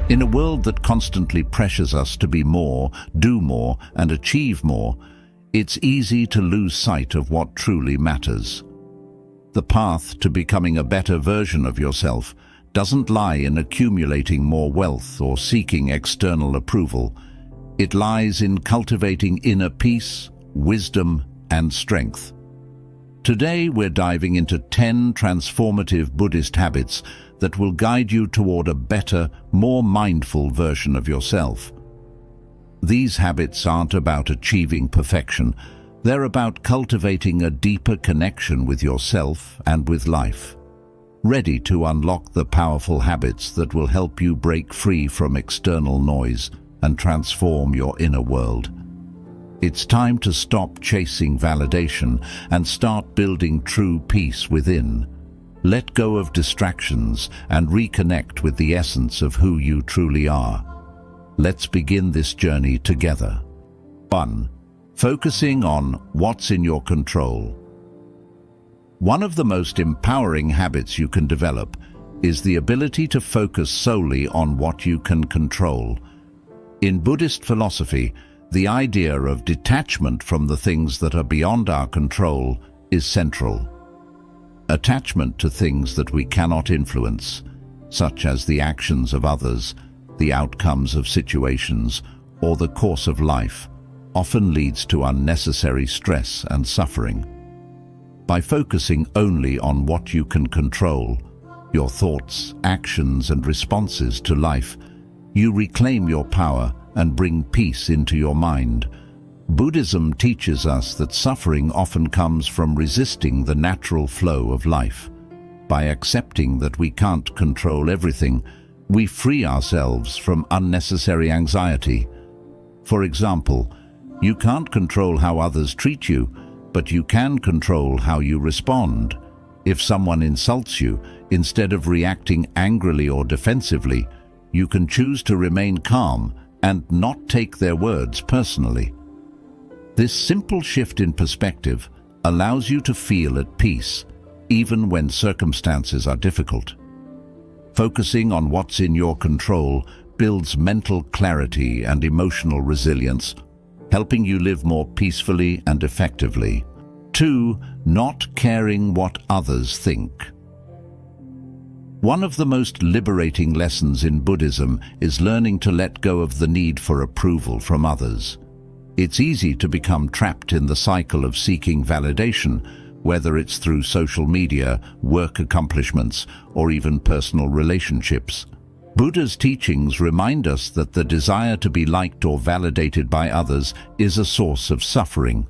In a world that constantly pressures us to be more, do more, and achieve more, it's easy to lose sight of what truly matters. The path to becoming a better version of yourself doesn't lie in accumulating more wealth or seeking external approval. It lies in cultivating inner peace, wisdom, and strength. Today we're diving into 10 transformative Buddhist habits that will guide you toward a better, more mindful version of yourself. These habits aren't about achieving perfection. They're about cultivating a deeper connection with yourself and with life. Ready to unlock the powerful habits that will help you break free from external noise and transform your inner world. It's time to stop chasing validation and start building true peace within. Let go of distractions and reconnect with the essence of who you truly are. Let's begin this journey together. 1. Focusing on what's in your control. One of the most empowering habits you can develop is the ability to focus solely on what you can control. In Buddhist philosophy, the idea of detachment from the things that are beyond our control is central. Attachment to things that we cannot influence, such as the actions of others, the outcomes of situations, or the course of life, often leads to unnecessary stress and suffering. By focusing only on what you can control, your thoughts, actions, and responses to life, you reclaim your power and bring peace into your mind. Buddhism teaches us that suffering often comes from resisting the natural flow of life. By accepting that we can't control everything, we free ourselves from unnecessary anxiety. For example, you can't control how others treat you, but you can control how you respond. If someone insults you, instead of reacting angrily or defensively, you can choose to remain calm and not take their words personally. This simple shift in perspective allows you to feel at peace, even when circumstances are difficult. Focusing on what's in your control builds mental clarity and emotional resilience, helping you live more peacefully and effectively. 2. Not caring what others think. One of the most liberating lessons in Buddhism is learning to let go of the need for approval from others. It's easy to become trapped in the cycle of seeking validation, whether it's through social media, work accomplishments, or even personal relationships. Buddha's teachings remind us that the desire to be liked or validated by others is a source of suffering.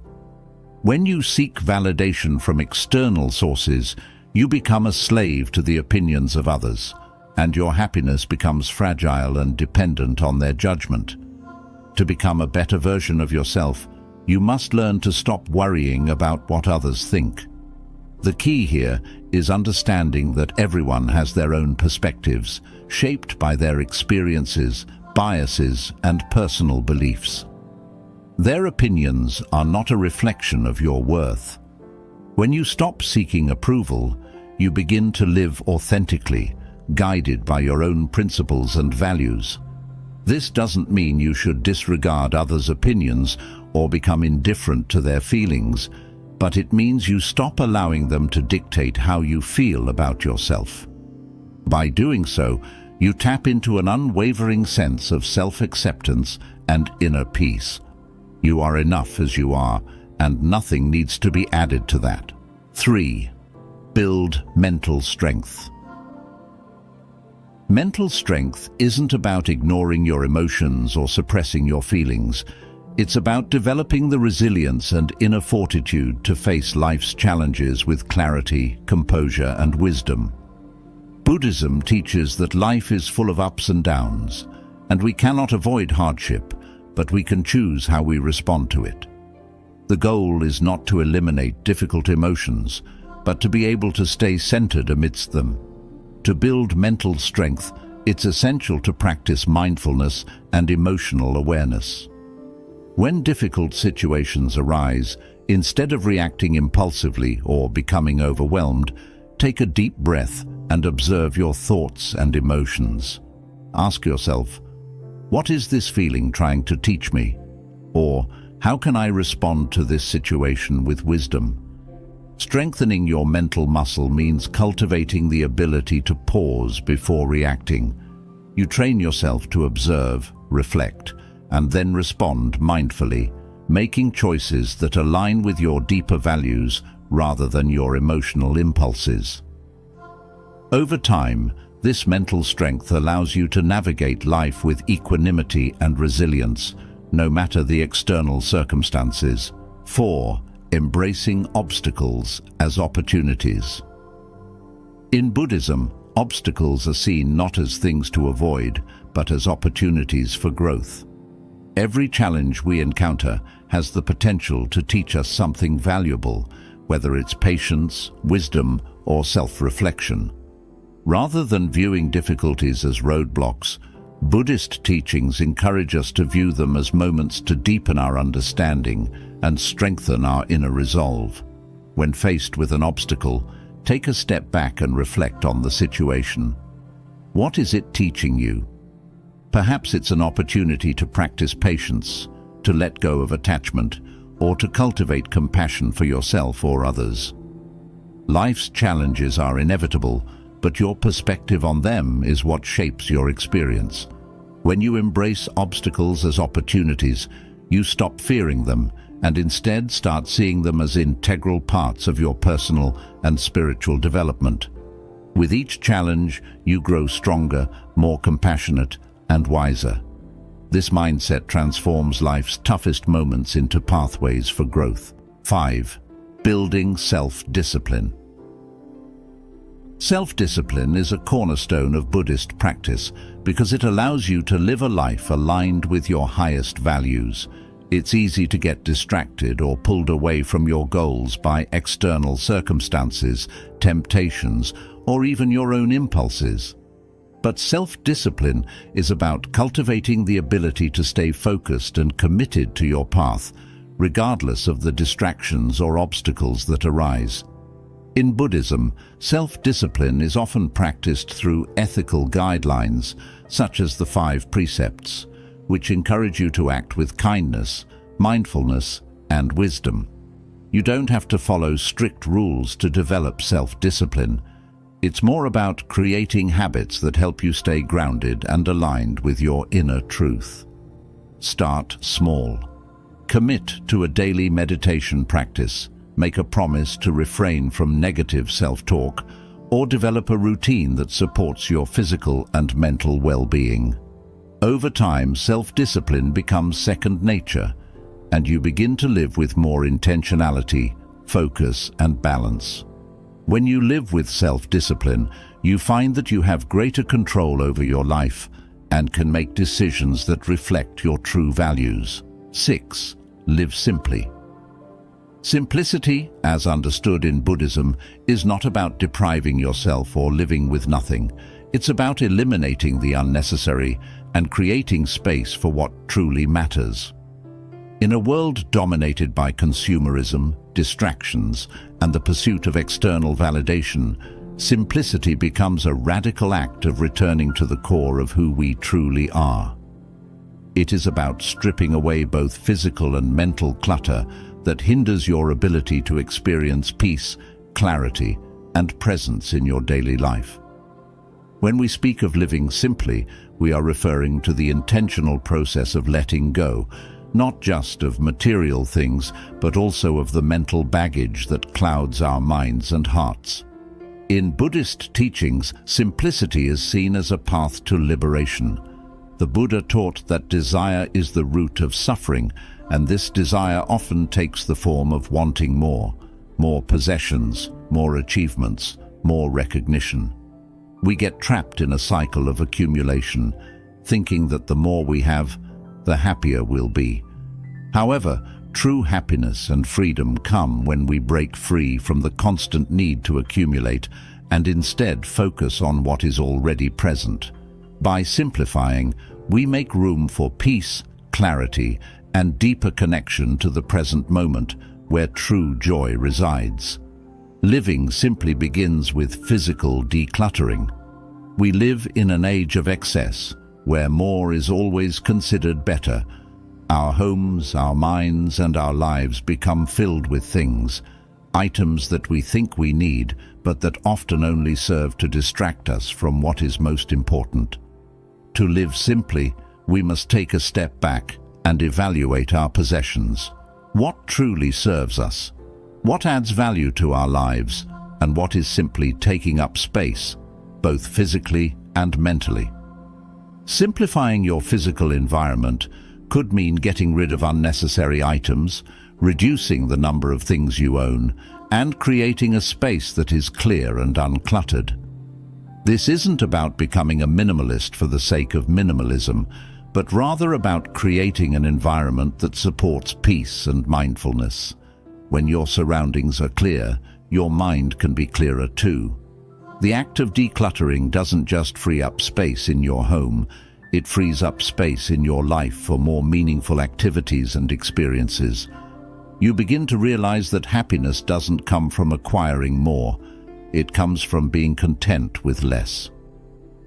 When you seek validation from external sources, you become a slave to the opinions of others, and your happiness becomes fragile and dependent on their judgment. To become a better version of yourself, you must learn to stop worrying about what others think. The key here is understanding that everyone has their own perspectives, shaped by their experiences, biases, and personal beliefs. Their opinions are not a reflection of your worth. When you stop seeking approval, you begin to live authentically, guided by your own principles and values. This doesn't mean you should disregard others' opinions or become indifferent to their feelings, but it means you stop allowing them to dictate how you feel about yourself. By doing so, you tap into an unwavering sense of self-acceptance and inner peace. You are enough as you are, and nothing needs to be added to that. 3. Build mental strength. Mental strength isn't about ignoring your emotions or suppressing your feelings. It's about developing the resilience and inner fortitude to face life's challenges with clarity, composure, and wisdom. Buddhism teaches that life is full of ups and downs, and we cannot avoid hardship, but we can choose how we respond to it. The goal is not to eliminate difficult emotions, but to be able to stay centered amidst them. To build mental strength, it's essential to practice mindfulness and emotional awareness. When difficult situations arise, instead of reacting impulsively or becoming overwhelmed, take a deep breath and observe your thoughts and emotions. Ask yourself, what is this feeling trying to teach me? Or, how can I respond to this situation with wisdom? Strengthening your mental muscle means cultivating the ability to pause before reacting. You train yourself to observe, reflect, and then respond mindfully, making choices that align with your deeper values rather than your emotional impulses. Over time, this mental strength allows you to navigate life with equanimity and resilience, no matter the external circumstances. 4. Embracing obstacles as opportunities. In Buddhism, obstacles are seen not as things to avoid, but as opportunities for growth. Every challenge we encounter has the potential to teach us something valuable, whether it's patience, wisdom, or self-reflection. Rather than viewing difficulties as roadblocks, Buddhist teachings encourage us to view them as moments to deepen our understanding and strengthen our inner resolve. When faced with an obstacle, take a step back and reflect on the situation. What is it teaching you? Perhaps it's an opportunity to practice patience, to let go of attachment, or to cultivate compassion for yourself or others. Life's challenges are inevitable, but your perspective on them is what shapes your experience. When you embrace obstacles as opportunities, you stop fearing them and instead start seeing them as integral parts of your personal and spiritual development. With each challenge, you grow stronger, more compassionate, and wiser. This mindset transforms life's toughest moments into pathways for growth. 5. Building self-discipline. Self-discipline is a cornerstone of Buddhist practice because it allows you to live a life aligned with your highest values. It's easy to get distracted or pulled away from your goals by external circumstances, temptations, or even your own impulses. But self-discipline is about cultivating the ability to stay focused and committed to your path, regardless of the distractions or obstacles that arise. In Buddhism, self-discipline is often practiced through ethical guidelines, such as the 5 precepts, which encourage you to act with kindness, mindfulness, and wisdom. You don't have to follow strict rules to develop self-discipline. It's more about creating habits that help you stay grounded and aligned with your inner truth. Start small. Commit to a daily meditation practice. Make a promise to refrain from negative self-talk, or develop a routine that supports your physical and mental well-being. Over time, self-discipline becomes second nature, and you begin to live with more intentionality, focus, and balance. When you live with self-discipline, you find that you have greater control over your life and can make decisions that reflect your true values. 6. Live simply. Simplicity, as understood in Buddhism, is not about depriving yourself or living with nothing. It's about eliminating the unnecessary and creating space for what truly matters. In a world dominated by consumerism, distractions, and the pursuit of external validation, simplicity becomes a radical act of returning to the core of who we truly are. It is about stripping away both physical and mental clutter that hinders your ability to experience peace, clarity, and presence in your daily life. When we speak of living simply, we are referring to the intentional process of letting go, not just of material things, but also of the mental baggage that clouds our minds and hearts. In Buddhist teachings, simplicity is seen as a path to liberation. The Buddha taught that desire is the root of suffering, and this desire often takes the form of wanting more possessions, more achievements, more recognition. We get trapped in a cycle of accumulation, thinking that the more we have, the happier we'll be. However, true happiness and freedom come when we break free from the constant need to accumulate and instead focus on what is already present. By simplifying, we make room for peace, clarity, and deeper connection to the present moment where true joy resides. Living simply begins with physical decluttering. We live in an age of excess, where more is always considered better. Our homes, our minds, and our lives become filled with things, items that we think we need, but that often only serve to distract us from what is most important. To live simply, we must take a step back and evaluate our possessions. What truly serves us? What adds value to our lives? And what is simply taking up space, both physically and mentally? Simplifying your physical environment could mean getting rid of unnecessary items, reducing the number of things you own, and creating a space that is clear and uncluttered. This isn't about becoming a minimalist for the sake of minimalism, but rather about creating an environment that supports peace and mindfulness. When your surroundings are clear, your mind can be clearer too. The act of decluttering doesn't just free up space in your home, it frees up space in your life for more meaningful activities and experiences. You begin to realize that happiness doesn't come from acquiring more, it comes from being content with less.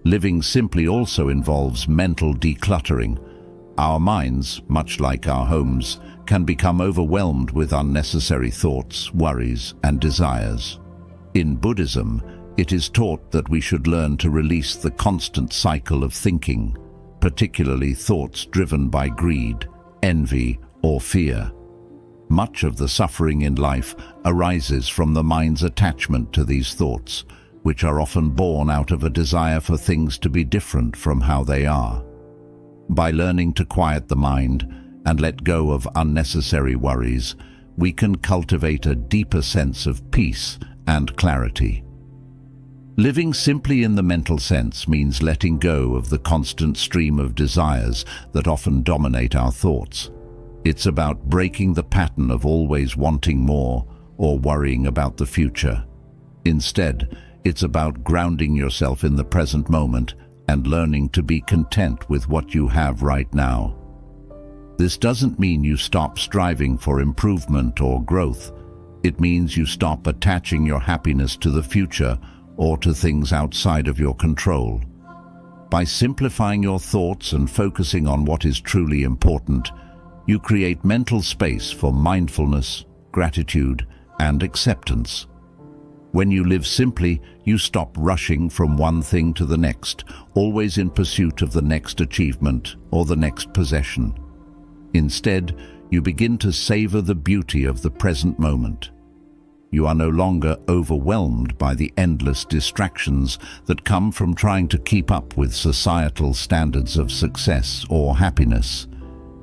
Living simply also involves mental decluttering. Our minds, much like our homes, can become overwhelmed with unnecessary thoughts, worries, and desires. In Buddhism, it is taught that we should learn to release the constant cycle of thinking, particularly thoughts driven by greed, envy, or fear. Much of the suffering in life arises from the mind's attachment to these thoughts, which are often born out of a desire for things to be different from how they are. By learning to quiet the mind and let go of unnecessary worries, we can cultivate a deeper sense of peace and clarity. Living simply in the mental sense means letting go of the constant stream of desires that often dominate our thoughts. It's about breaking the pattern of always wanting more or worrying about the future. Instead, it's about grounding yourself in the present moment and learning to be content with what you have right now. This doesn't mean you stop striving for improvement or growth. It means you stop attaching your happiness to the future or to things outside of your control. By simplifying your thoughts and focusing on what is truly important, you create mental space for mindfulness, gratitude, and acceptance. When you live simply, you stop rushing from one thing to the next, always in pursuit of the next achievement or the next possession. Instead, you begin to savor the beauty of the present moment. You are no longer overwhelmed by the endless distractions that come from trying to keep up with societal standards of success or happiness.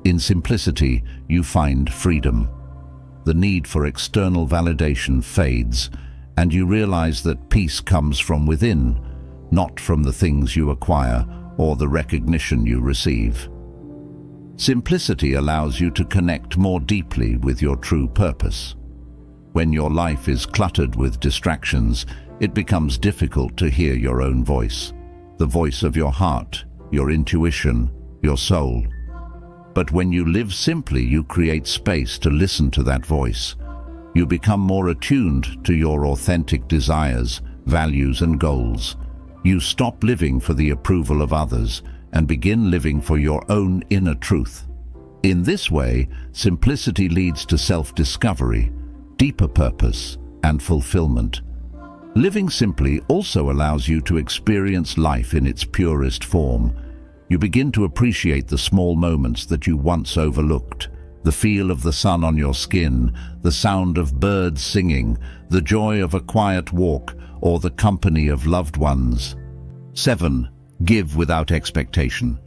In simplicity, you find freedom. The need for external validation fades, and you realize that peace comes from within, not from the things you acquire or the recognition you receive. Simplicity allows you to connect more deeply with your true purpose. When your life is cluttered with distractions, it becomes difficult to hear your own voice, the voice of your heart, your intuition, your soul. But when you live simply, you create space to listen to that voice. You become more attuned to your authentic desires, values, and goals. You stop living for the approval of others and begin living for your own inner truth. In this way, simplicity leads to self-discovery, deeper purpose, and fulfillment. Living simply also allows you to experience life in its purest form. You begin to appreciate the small moments that you once overlooked. The feel of the sun on your skin, the sound of birds singing, the joy of a quiet walk, or the company of loved ones. 7. Give without expectation.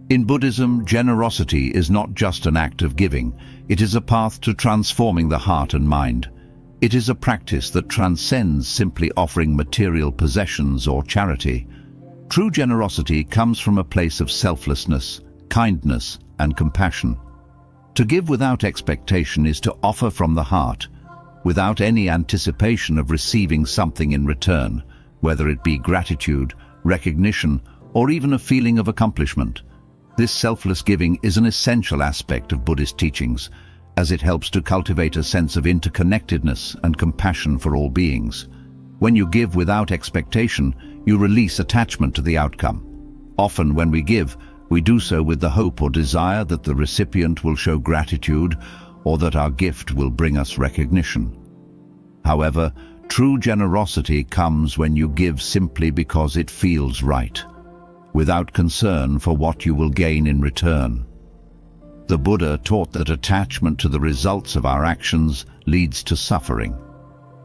In Buddhism, generosity is not just an act of giving, it is a path to transforming the heart and mind. It is a practice that transcends simply offering material possessions or charity. True generosity comes from a place of selflessness, kindness, and compassion. To give without expectation is to offer from the heart, without any anticipation of receiving something in return, whether it be gratitude, recognition, or even a feeling of accomplishment. This selfless giving is an essential aspect of Buddhist teachings, as it helps to cultivate a sense of interconnectedness and compassion for all beings. When you give without expectation, You release attachment to the outcome. Often when we give, we do so with the hope or desire that the recipient will show gratitude or that our gift will bring us recognition. However, true generosity comes when you give simply because it feels right, without concern for what you will gain in return. The Buddha taught that attachment to the results of our actions leads to suffering.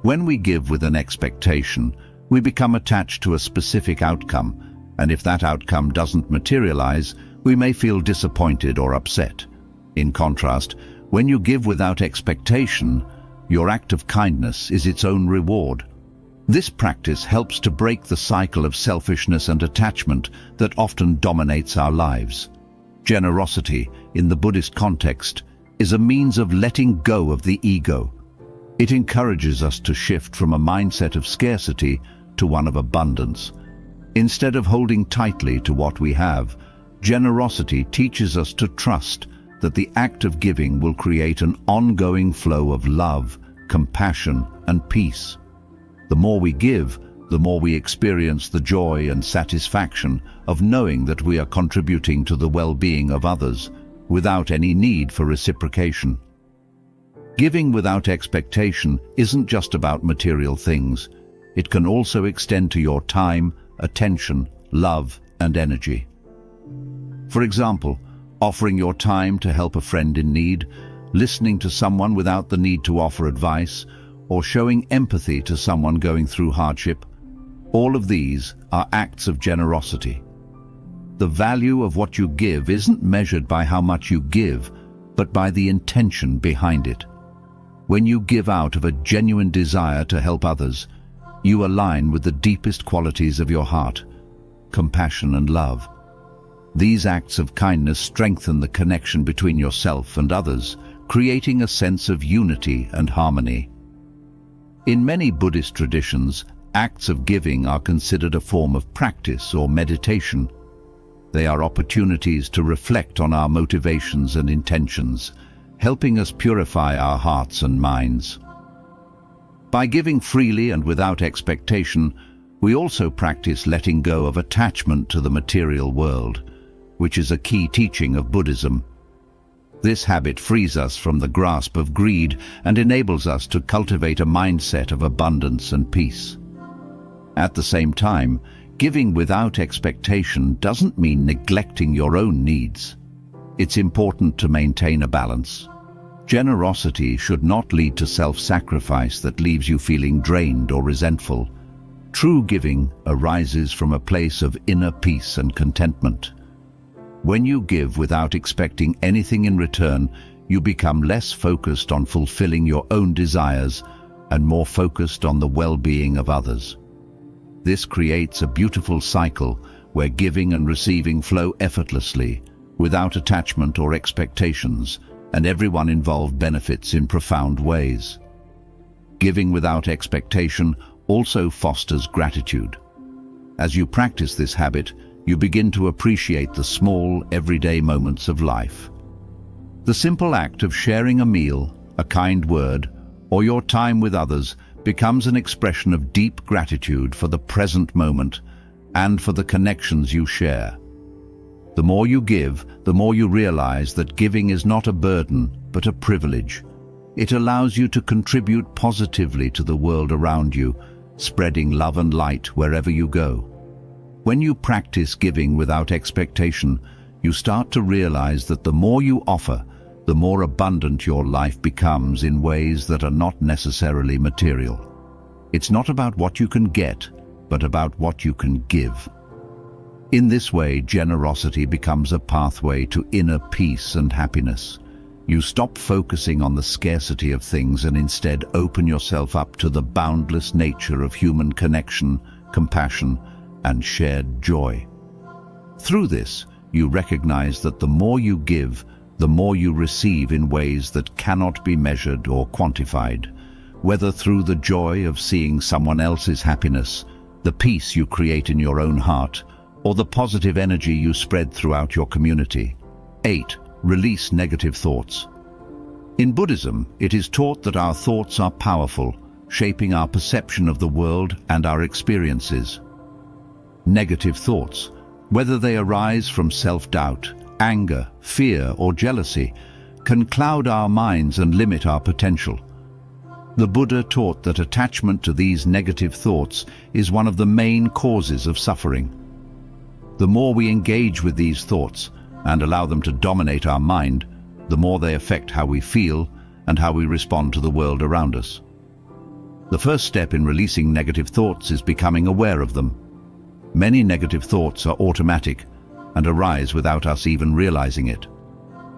When we give with an expectation, we become attached to a specific outcome, and if that outcome doesn't materialize, we may feel disappointed or upset. In contrast, when you give without expectation, your act of kindness is its own reward. This practice helps to break the cycle of selfishness and attachment that often dominates our lives. Generosity, in the Buddhist context, is a means of letting go of the ego. It encourages us to shift from a mindset of scarcity to one of abundance. Instead of holding tightly to what we have, generosity teaches us to trust that the act of giving will create an ongoing flow of love, compassion, and peace. The more we give, the more we experience the joy and satisfaction of knowing that we are contributing to the well-being of others without any need for reciprocation. Giving without expectation isn't just about material things. It can also extend to your time, attention, love, and energy. For example, offering your time to help a friend in need, listening to someone without the need to offer advice, or showing empathy to someone going through hardship. All of these are acts of generosity. The value of what you give isn't measured by how much you give, but by the intention behind it. When you give out of a genuine desire to help others, you align with the deepest qualities of your heart, compassion and love. These acts of kindness strengthen the connection between yourself and others, creating a sense of unity and harmony. In many Buddhist traditions, acts of giving are considered a form of practice or meditation. They are opportunities to reflect on our motivations and intentions, helping us purify our hearts and minds. By giving freely and without expectation, we also practice letting go of attachment to the material world, which is a key teaching of Buddhism. This habit frees us from the grasp of greed and enables us to cultivate a mindset of abundance and peace. At the same time, giving without expectation doesn't mean neglecting your own needs. It's important to maintain a balance. Generosity should not lead to self-sacrifice that leaves you feeling drained or resentful. True giving arises from a place of inner peace and contentment. When you give without expecting anything in return, you become less focused on fulfilling your own desires and more focused on the well-being of others. This creates a beautiful cycle where giving and receiving flow effortlessly, without attachment or expectations, and everyone involved benefits in profound ways. Giving without expectation also fosters gratitude. As you practice this habit, you begin to appreciate the small, everyday moments of life. The simple act of sharing a meal, a kind word, or your time with others becomes an expression of deep gratitude for the present moment and for the connections you share. The more you give, the more you realize that giving is not a burden, but a privilege. It allows you to contribute positively to the world around you, spreading love and light wherever you go. When you practice giving without expectation, you start to realize that the more you offer, the more abundant your life becomes in ways that are not necessarily material. It's not about what you can get, but about what you can give. In this way, generosity becomes a pathway to inner peace and happiness. You stop focusing on the scarcity of things and instead open yourself up to the boundless nature of human connection, compassion, and shared joy. Through this, you recognize that the more you give, the more you receive in ways that cannot be measured or quantified, whether through the joy of seeing someone else's happiness, the peace you create in your own heart, or the positive energy you spread throughout your community. 8. Release negative thoughts. In Buddhism, it is taught that our thoughts are powerful, shaping our perception of the world and our experiences. Negative thoughts, whether they arise from self-doubt, anger, fear, or jealousy, can cloud our minds and limit our potential. The Buddha taught that attachment to these negative thoughts is one of the main causes of suffering. The more we engage with these thoughts and allow them to dominate our mind, the more they affect how we feel and how we respond to the world around us. The first step in releasing negative thoughts is becoming aware of them. Many negative thoughts are automatic and arise without us even realizing it.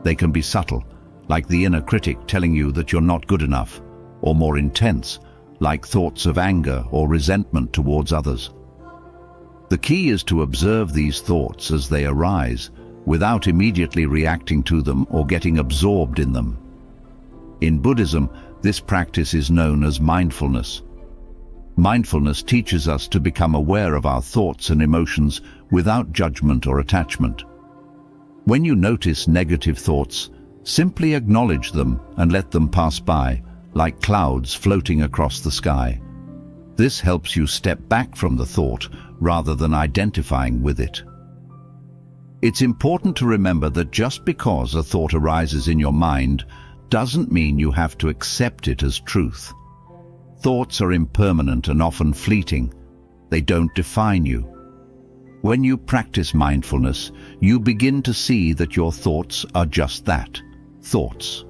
They can be subtle, like the inner critic telling you that you're not good enough, or more intense, like thoughts of anger or resentment towards others. The key is to observe these thoughts as they arise, without immediately reacting to them or getting absorbed in them. In Buddhism, this practice is known as mindfulness. Mindfulness teaches us to become aware of our thoughts and emotions without judgment or attachment. When you notice negative thoughts, simply acknowledge them and let them pass by, like clouds floating across the sky. This helps you step back from the thought rather than identifying with it. It's important to remember that just because a thought arises in your mind doesn't mean you have to accept it as truth. Thoughts are impermanent and often fleeting. They don't define you. When you practice mindfulness, you begin to see that your thoughts are just that, thoughts.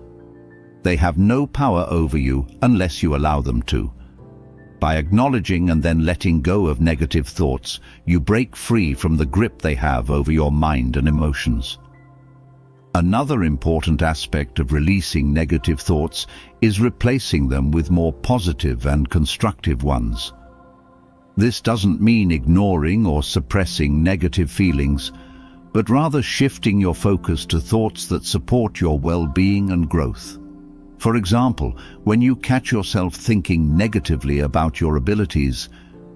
They have no power over you unless you allow them to. By acknowledging and then letting go of negative thoughts, you break free from the grip they have over your mind and emotions. Another important aspect of releasing negative thoughts is replacing them with more positive and constructive ones. This doesn't mean ignoring or suppressing negative feelings, but rather shifting your focus to thoughts that support your well-being and growth. For example, when you catch yourself thinking negatively about your abilities,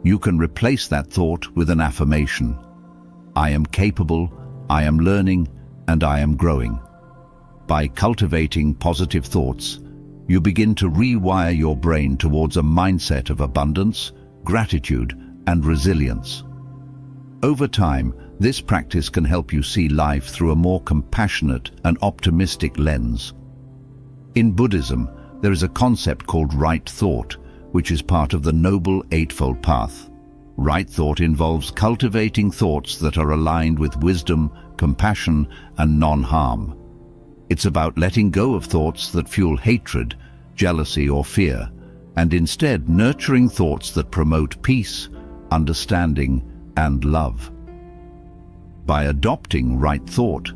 you can replace that thought with an affirmation. I am capable, I am learning, and I am growing. By cultivating positive thoughts, you begin to rewire your brain towards a mindset of abundance, gratitude, and resilience. Over time, this practice can help you see life through a more compassionate and optimistic lens. In Buddhism, there is a concept called right thought, which is part of the Noble Eightfold Path. Right thought involves cultivating thoughts that are aligned with wisdom, compassion, and non-harm. It's about letting go of thoughts that fuel hatred, jealousy, or fear, and instead nurturing thoughts that promote peace, understanding, and love. By adopting right thought,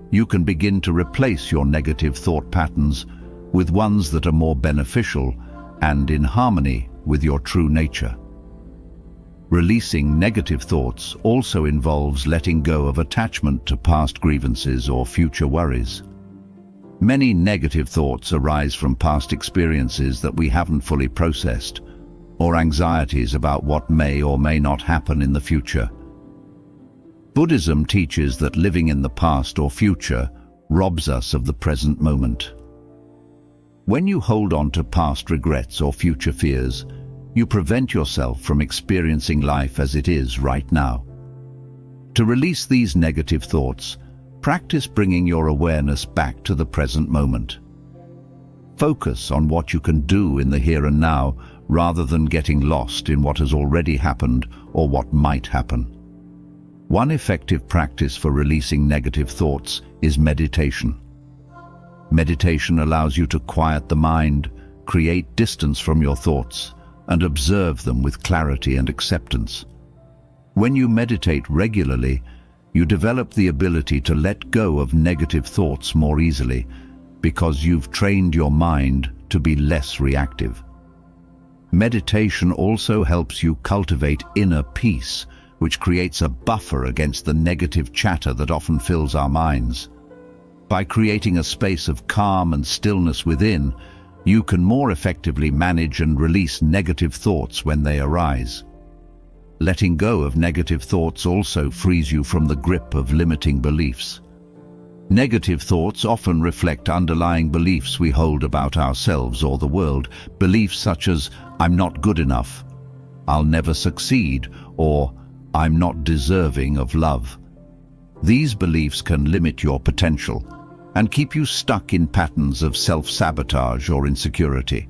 you can begin to replace your negative thought patterns with ones that are more beneficial and in harmony with your true nature. Releasing negative thoughts also involves letting go of attachment to past grievances or future worries. Many negative thoughts arise from past experiences that we haven't fully processed, or anxieties about what may or may not happen in the future. Buddhism teaches that living in the past or future robs us of the present moment. When you hold on to past regrets or future fears, you prevent yourself from experiencing life as it is right now. To release these negative thoughts, practice bringing your awareness back to the present moment. Focus on what you can do in the here and now rather than getting lost in what has already happened or what might happen. One effective practice for releasing negative thoughts is meditation. Meditation allows you to quiet the mind, create distance from your thoughts, and observe them with clarity and acceptance. When you meditate regularly, you develop the ability to let go of negative thoughts more easily because you've trained your mind to be less reactive. Meditation also helps you cultivate inner peace, which creates a buffer against the negative chatter that often fills our minds. By creating a space of calm and stillness within, you can more effectively manage and release negative thoughts when they arise. Letting go of negative thoughts also frees you from the grip of limiting beliefs. Negative thoughts often reflect underlying beliefs we hold about ourselves or the world, beliefs such as, "I'm not good enough," "I'll never succeed," or I'm not deserving of love. These beliefs can limit your potential and keep you stuck in patterns of self-sabotage or insecurity.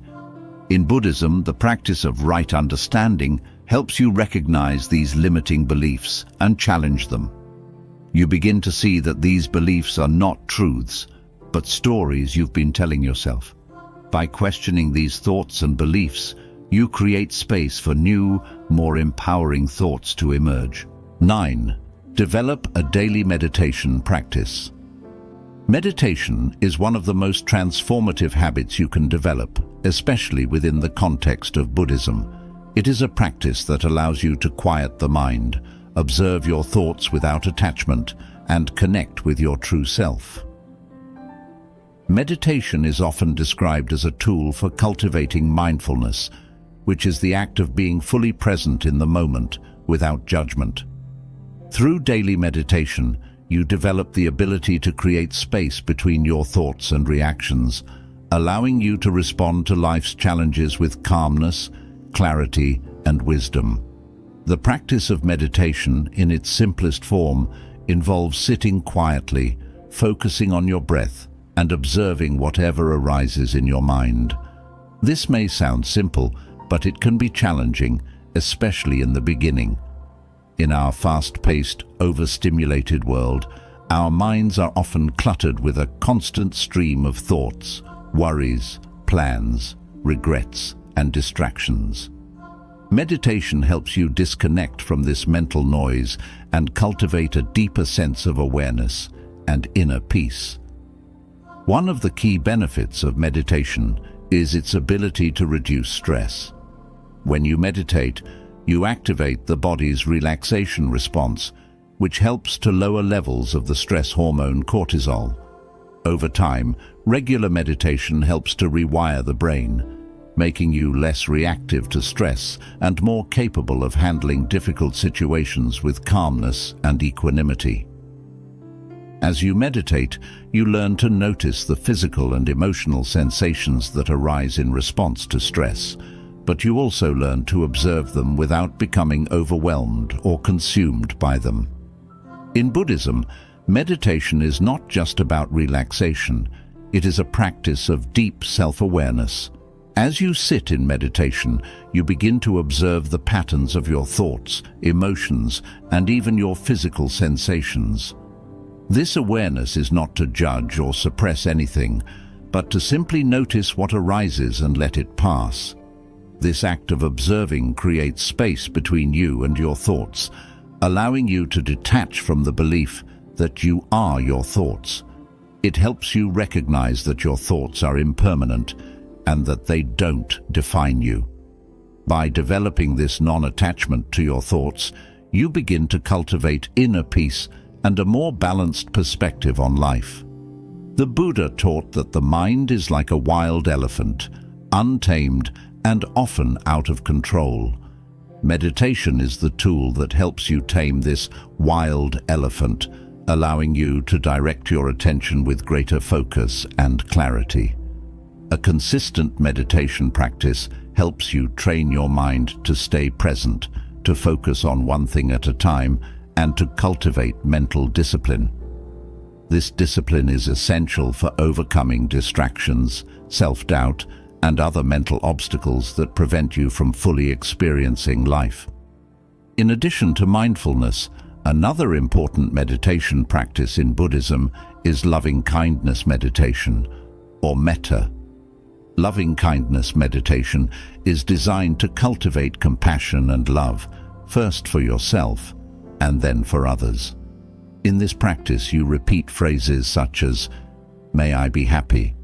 In Buddhism, the practice of right understanding helps you recognize these limiting beliefs and challenge them. You begin to see that these beliefs are not truths, but stories you've been telling yourself. By questioning these thoughts and beliefs, you create space for new, more empowering thoughts to emerge. 9. Develop a daily meditation practice. Meditation is one of the most transformative habits you can develop, especially within the context of Buddhism. It is a practice that allows you to quiet the mind, observe your thoughts without attachment, and connect with your true self. Meditation is often described as a tool for cultivating mindfulness, which is the act of being fully present in the moment without judgment. Through daily meditation, you develop the ability to create space between your thoughts and reactions, allowing you to respond to life's challenges with calmness, clarity, and wisdom. The practice of meditation, in its simplest form, involves sitting quietly, focusing on your breath, and observing whatever arises in your mind. This may sound simple, but it can be challenging, especially in the beginning. In our fast-paced, overstimulated world, our minds are often cluttered with a constant stream of thoughts, worries, plans, regrets, and distractions. Meditation helps you disconnect from this mental noise and cultivate a deeper sense of awareness and inner peace. One of the key benefits of meditation is its ability to reduce stress. When you meditate, you activate the body's relaxation response, which helps to lower levels of the stress hormone cortisol. Over time, regular meditation helps to rewire the brain, making you less reactive to stress and more capable of handling difficult situations with calmness and equanimity. As you meditate, you learn to notice the physical and emotional sensations that arise in response to stress, but you also learn to observe them without becoming overwhelmed or consumed by them. In Buddhism, meditation is not just about relaxation, it is a practice of deep self-awareness. As you sit in meditation, you begin to observe the patterns of your thoughts, emotions, and even your physical sensations. This awareness is not to judge or suppress anything, but to simply notice what arises and let it pass. This act of observing creates space between you and your thoughts, allowing you to detach from the belief that you are your thoughts. It helps you recognize that your thoughts are impermanent and that they don't define you. By developing this non-attachment to your thoughts, you begin to cultivate inner peace and a more balanced perspective on life. The Buddha taught that the mind is like a wild elephant, untamed and often out of control. Meditation is the tool that helps you tame this wild elephant, allowing you to direct your attention with greater focus and clarity. A consistent meditation practice helps you train your mind to stay present, to focus on one thing at a time, and to cultivate mental discipline. This discipline is essential for overcoming distractions, self-doubt, and other mental obstacles that prevent you from fully experiencing life. In addition to mindfulness, another important meditation practice in Buddhism is loving-kindness meditation, or metta. Loving-kindness meditation is designed to cultivate compassion and love, first for yourself and then for others. In this practice, you repeat phrases such as, "May I be happy,"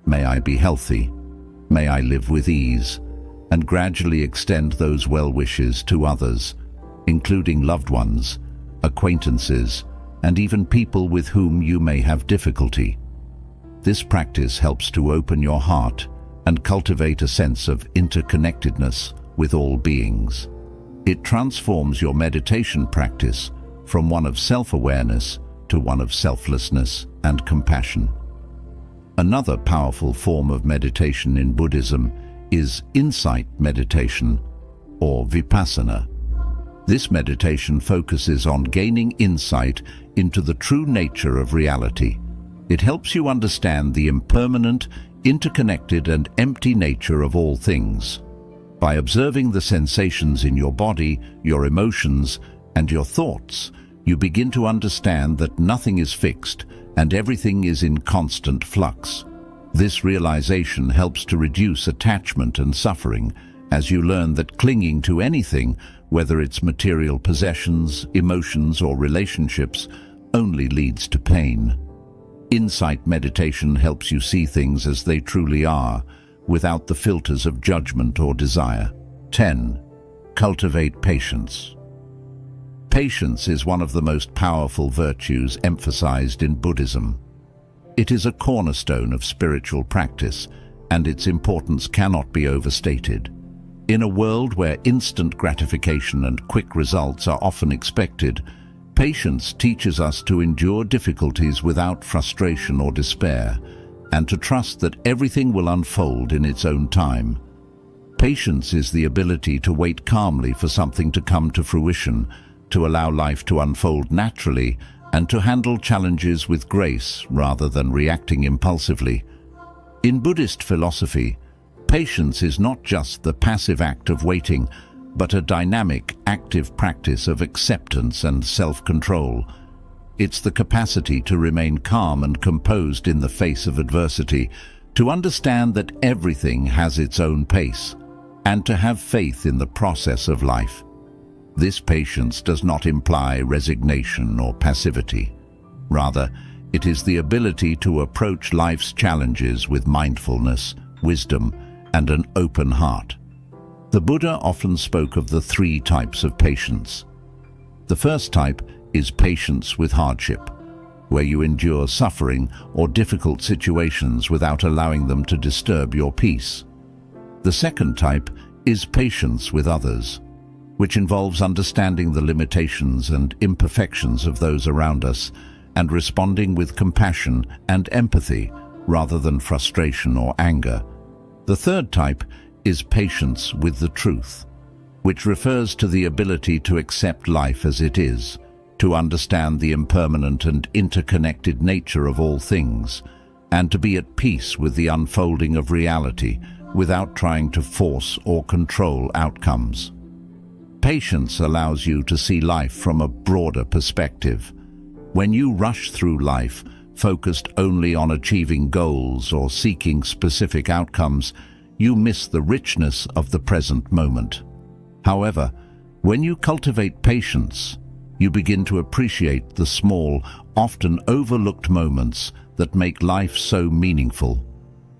"May I be healthy," "May I live with ease," and gradually extend those well wishes to others, including loved ones, acquaintances, and even people with whom you may have difficulty. This practice helps to open your heart and cultivate a sense of interconnectedness with all beings. It transforms your meditation practice from one of self-awareness to one of selflessness and compassion. Another powerful form of meditation in Buddhism is insight meditation, or vipassana. This meditation focuses on gaining insight into the true nature of reality. It helps you understand the impermanent, interconnected and empty nature of all things. By observing the sensations in your body, your emotions, and your thoughts, you begin to understand that nothing is fixed and everything is in constant flux. This realization helps to reduce attachment and suffering, as you learn that clinging to anything, whether it's material possessions, emotions, or relationships, only leads to pain. Insight meditation helps you see things as they truly are, without the filters of judgment or desire. 10. Cultivate patience. Patience is one of the most powerful virtues emphasized in Buddhism. It is a cornerstone of spiritual practice, and its importance cannot be overstated. In a world where instant gratification and quick results are often expected, patience teaches us to endure difficulties without frustration or despair, and to trust that everything will unfold in its own time. Patience is the ability to wait calmly for something to come to fruition, to allow life to unfold naturally, and to handle challenges with grace rather than reacting impulsively. In Buddhist philosophy, patience is not just the passive act of waiting, but a dynamic, active practice of acceptance and self-control. It's the capacity to remain calm and composed in the face of adversity, to understand that everything has its own pace, and to have faith in the process of life. This patience does not imply resignation or passivity. Rather, it is the ability to approach life's challenges with mindfulness, wisdom, and an open heart. The Buddha often spoke of the 3 types of patience. The first type is patience with hardship, where you endure suffering or difficult situations without allowing them to disturb your peace. The second type is patience with others, which involves understanding the limitations and imperfections of those around us and responding with compassion and empathy rather than frustration or anger. The third type is patience with the truth, which refers to the ability to accept life as it is, to understand the impermanent and interconnected nature of all things, and to be at peace with the unfolding of reality without trying to force or control outcomes. Patience allows you to see life from a broader perspective. When you rush through life, focused only on achieving goals or seeking specific outcomes, you miss the richness of the present moment. However, when you cultivate patience, you begin to appreciate the small, often overlooked moments that make life so meaningful.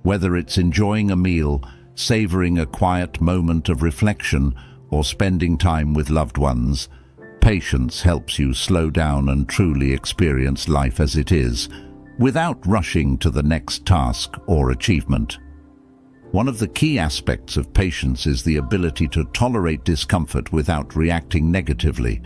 Whether it's enjoying a meal, savoring a quiet moment of reflection, or spending time with loved ones, patience helps you slow down and truly experience life as it is, without rushing to the next task or achievement. One of the key aspects of patience is the ability to tolerate discomfort without reacting negatively.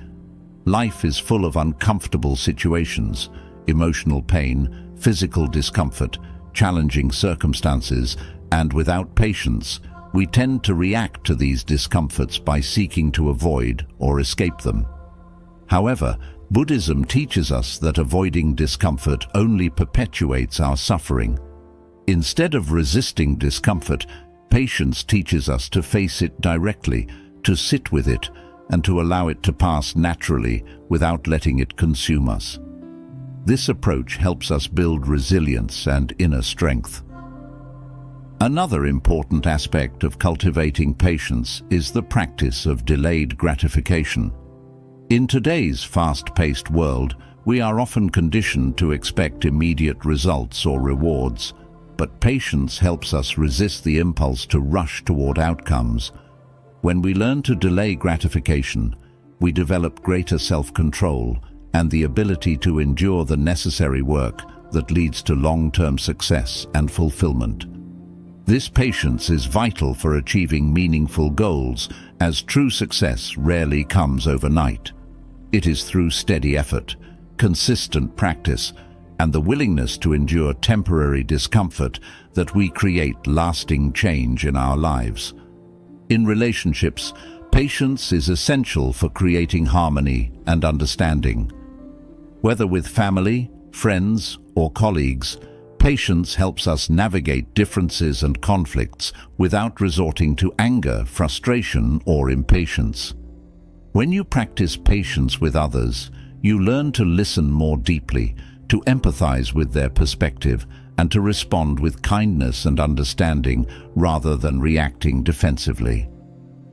Life is full of uncomfortable situations, emotional pain, physical discomfort, challenging circumstances, and without patience, we tend to react to these discomforts by seeking to avoid or escape them. However, Buddhism teaches us that avoiding discomfort only perpetuates our suffering. Instead of resisting discomfort, patience teaches us to face it directly, to sit with it, and to allow it to pass naturally without letting it consume us. This approach helps us build resilience and inner strength. Another important aspect of cultivating patience is the practice of delayed gratification. In today's fast-paced world, we are often conditioned to expect immediate results or rewards, but patience helps us resist the impulse to rush toward outcomes. When we learn to delay gratification, we develop greater self-control and the ability to endure the necessary work that leads to long-term success and fulfillment. This patience is vital for achieving meaningful goals, as true success rarely comes overnight. It is through steady effort, consistent practice, and the willingness to endure temporary discomfort that we create lasting change in our lives. In relationships, Patience is essential for creating harmony and understanding. Whether with family, friends, or colleagues, patience helps us navigate differences and conflicts without resorting to anger, frustration, or impatience. When you practice patience with others, you learn to listen more deeply, to empathize with their perspective, and to respond with kindness and understanding rather than reacting defensively.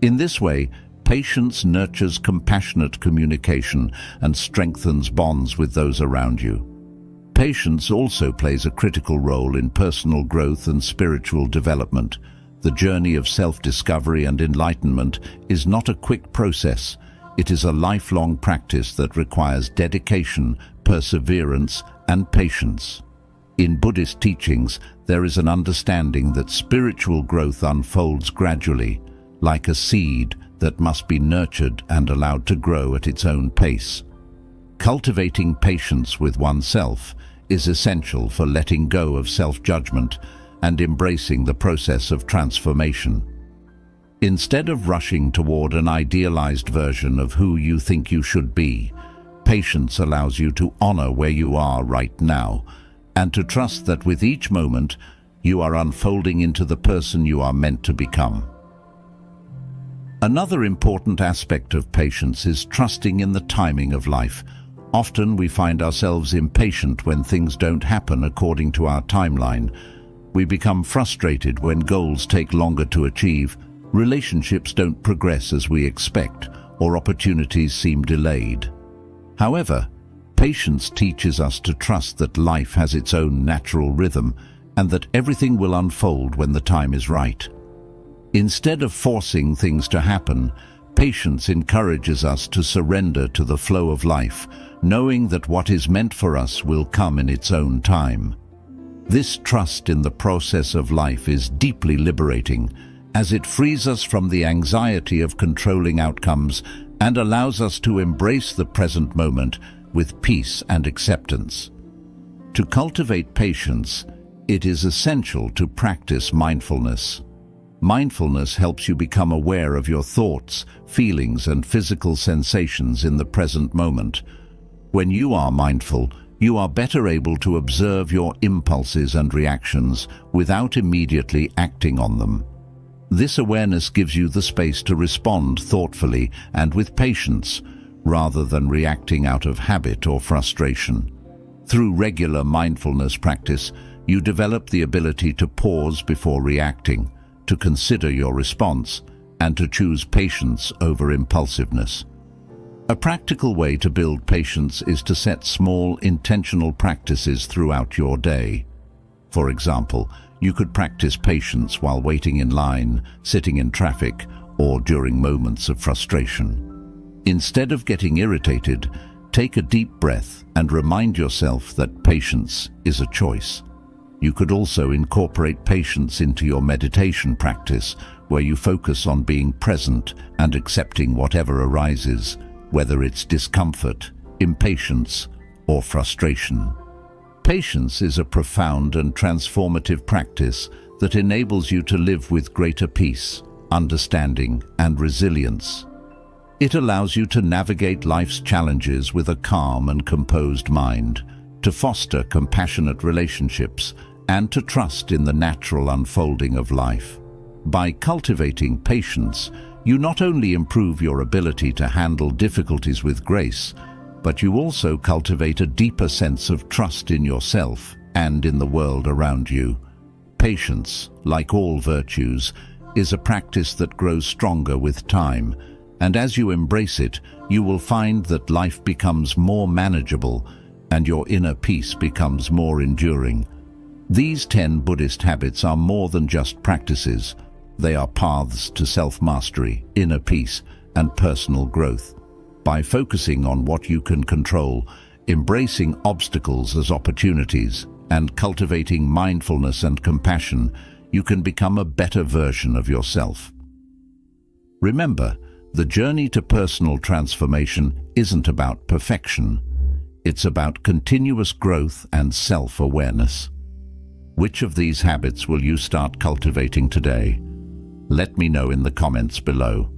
In this way, patience nurtures compassionate communication and strengthens bonds with those around you. Patience also plays a critical role in personal growth and spiritual development. The journey of self-discovery and enlightenment is not a quick process. It is a lifelong practice that requires dedication, perseverance, and patience. In Buddhist teachings, there is an understanding that spiritual growth unfolds gradually, like a seed that must be nurtured and allowed to grow at its own pace. Cultivating patience with oneself is essential for letting go of self-judgment and embracing the process of transformation. Instead of rushing toward an idealized version of who you think you should be, patience allows you to honor where you are right now and to trust that with each moment you are unfolding into the person you are meant to become. Another important aspect of patience is trusting in the timing of life. Often we find ourselves impatient when things don't happen according to our timeline. We become frustrated when goals take longer to achieve, relationships don't progress as we expect, or opportunities seem delayed. However, patience teaches us to trust that life has its own natural rhythm and that everything will unfold when the time is right. Instead of forcing things to happen, patience encourages us to surrender to the flow of life, knowing that what is meant for us will come in its own time. This trust in the process of life is deeply liberating, as it frees us from the anxiety of controlling outcomes and allows us to embrace the present moment with peace and acceptance. To cultivate patience, it is essential to practice mindfulness. Mindfulness helps you become aware of your thoughts, feelings, and physical sensations in the present moment. When you are mindful, you are better able to observe your impulses and reactions without immediately acting on them. This awareness gives you the space to respond thoughtfully and with patience, rather than reacting out of habit or frustration. Through regular mindfulness practice, you develop the ability to pause before reacting, to consider your response, and to choose patience over impulsiveness. A practical way to build patience is to set small, intentional practices throughout your day. For example, you could practice patience while waiting in line, sitting in traffic, or during moments of frustration. Instead of getting irritated, take a deep breath and remind yourself that patience is a choice. You could also incorporate patience into your meditation practice, where you focus on being present and accepting whatever arises, whether it's discomfort, impatience, or frustration. Patience is a profound and transformative practice that enables you to live with greater peace, understanding, and resilience. It allows you to navigate life's challenges with a calm and composed mind, to foster compassionate relationships, and to trust in the natural unfolding of life. By cultivating patience, you not only improve your ability to handle difficulties with grace, but you also cultivate a deeper sense of trust in yourself and in the world around you. Patience, like all virtues, is a practice that grows stronger with time, and as you embrace it, you will find that life becomes more manageable and your inner peace becomes more enduring. These 10 Buddhist habits are more than just practices. They are paths to self-mastery, inner peace, and personal growth. By focusing on what you can control, embracing obstacles as opportunities, and cultivating mindfulness and compassion, you can become a better version of yourself. Remember, the journey to personal transformation isn't about perfection. It's about continuous growth and self-awareness. Which of these habits will you start cultivating today? Let me know in the comments below.